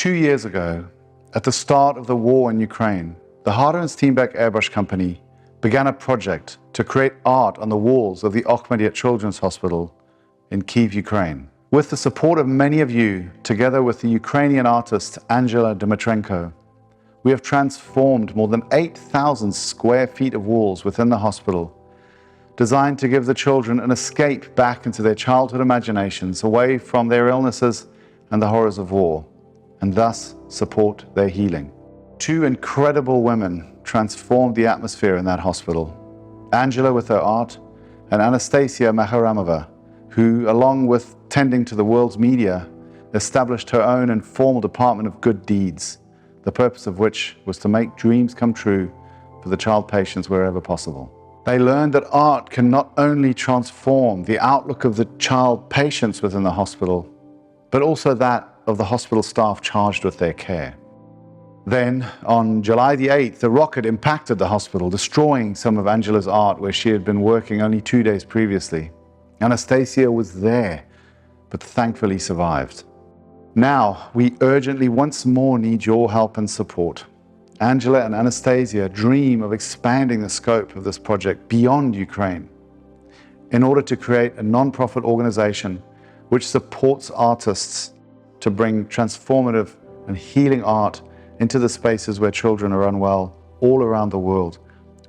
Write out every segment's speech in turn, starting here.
2 years ago, at the start of the war in Ukraine, the Harder and Steenbeck Airbrush Company began a project to create art on the walls of the Ahmadiat Children's Hospital in Kyiv, Ukraine. With the support of many of you, together with the Ukrainian artist Angela Dmitrenko, we have transformed more than 8,000 square feet of walls within the hospital, designed to give the children an escape back into their childhood imaginations, away from their illnesses and the horrors of war, and thus support their healing. 2 incredible women transformed the atmosphere in that hospital. Angela with her art, and Anastasia Makharamova, who, along with tending to the world's media, established her own informal department of good deeds, the purpose of which was to make dreams come true for the child patients wherever possible. They learned that art can not only transform the outlook of the child patients within the hospital, but also that of the hospital staff charged with their care. Then, on July the 8th, a rocket impacted the hospital, destroying some of Angela's art where she had been working only 2 days previously. Anastasia was there, but thankfully survived. Now, we urgently once more need your help and support. Angela and Anastasia dream of expanding the scope of this project beyond Ukraine in order to create a non-profit organization which supports artists to bring transformative and healing art into the spaces where children are unwell all around the world,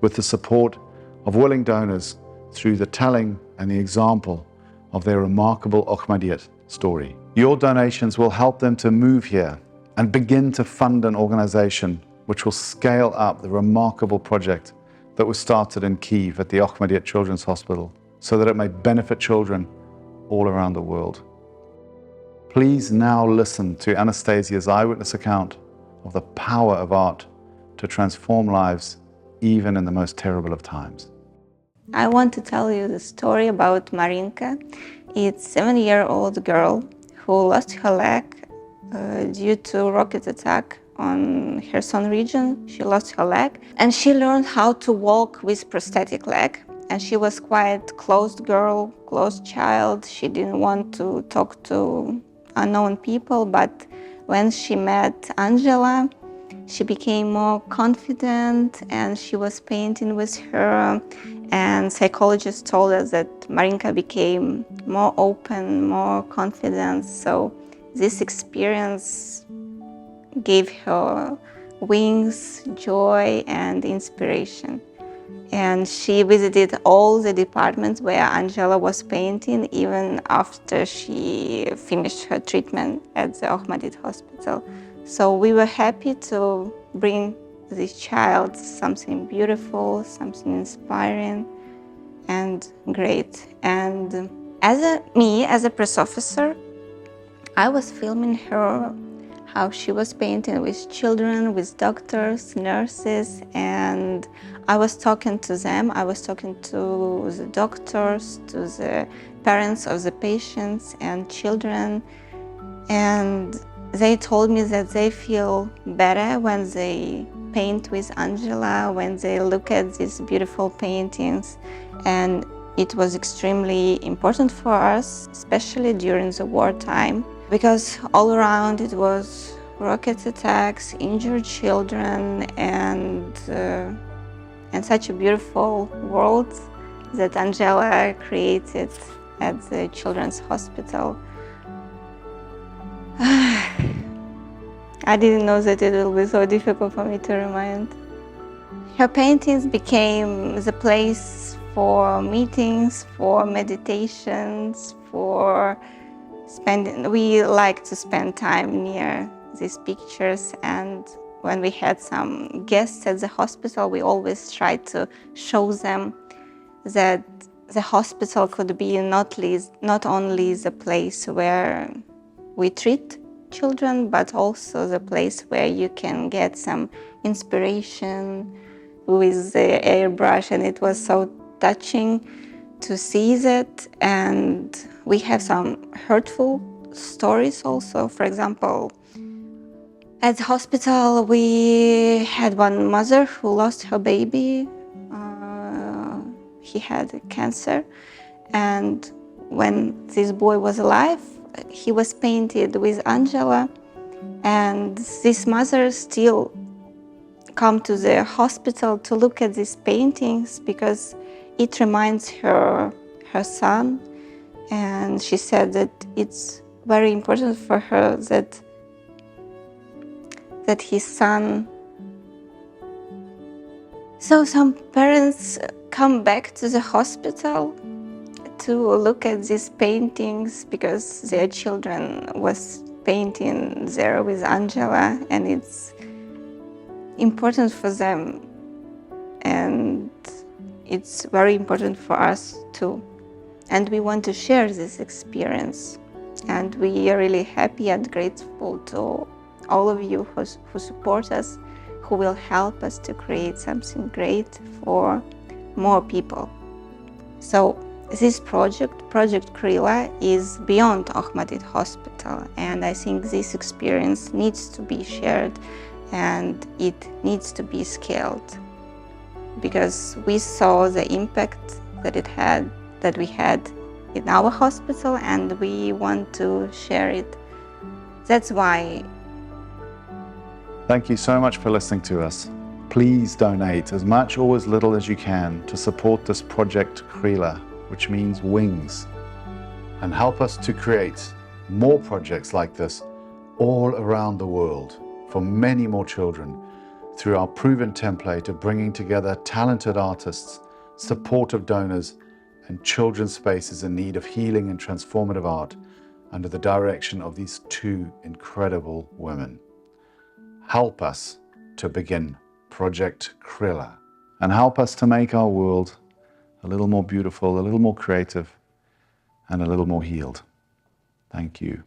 with the support of willing donors through the telling and the example of their remarkable Ahmadiat story. Your donations will help them to move here and begin to fund an organization which will scale up the remarkable project that was started in Kyiv at the Ahmadiat Children's Hospital, so that it may benefit children all around the world. Please now listen to Anastasia's eyewitness account of the power of art to transform lives, even in the most terrible of times. I want to tell you the story about Marinka. It's a 7-year-old girl who lost her leg due to rocket attack on Kherson region. She lost her leg and she learned how to walk with prosthetic leg. And she was quite closed girl, closed child. She didn't want to talk to unknown people, but when she met Angela, she became more confident and she was painting with her. And psychologists told us that Marinka became more open, more confident. So this experience gave her wings, joy, and inspiration. And she visited all the departments where Angela was painting, even after she finished her treatment at the Ahmadiat hospital. So we were happy to bring this child something beautiful, something inspiring and great. And as a press officer, I was filming her, how she was painting with children, with doctors, nurses, and I was talking to them. I was talking to the doctors, to the parents of the patients and children, and they told me that they feel better when they paint with Angela, when they look at these beautiful paintings. And it was extremely important for us, especially during the wartime, because all around it was rocket attacks, injured children, and such a beautiful world that Angela created at the Children's Hospital. I didn't know that it will be so difficult for me to remind. Her paintings became the place for meetings, for meditations, for spending. We like to spend time near these pictures, and when we had some guests at the hospital, we always tried to show them that the hospital could be not only the place where we treat children, but also the place where you can get some inspiration with the airbrush. And it was so touching to see that. And we have some hurtful stories also. For example, at the hospital, we had one mother who lost her baby. He had cancer. And when this boy was alive, he was painted with Angela And this mother still come to the hospital to look at these paintings because it reminds her son. And she said that it's very important for her that his son. So some parents come back to the hospital to look at these paintings because their children was painting there with Angela, and it's important for them, and it's very important for us too. And we want to share this experience, and we are really happy and grateful to all of you who support us, who will help us to create something great for more people. So this project KRYLA, is beyond Ahmedit Hospital, and I think this experience needs to be shared and it needs to be scaled because we saw the impact that we had in our hospital, and we want to share it. That's why. Thank you so much for listening to us. Please donate as much or as little as you can to support this project KRYLA, which means wings, and help us to create more projects like this all around the world for many more children through our proven template of bringing together talented artists, supportive donors, and children's spaces in need of healing and transformative art under the direction of these two incredible women. Help us to begin Project KRYLA and help us to make our world a little more beautiful, a little more creative, and a little more healed. Thank you.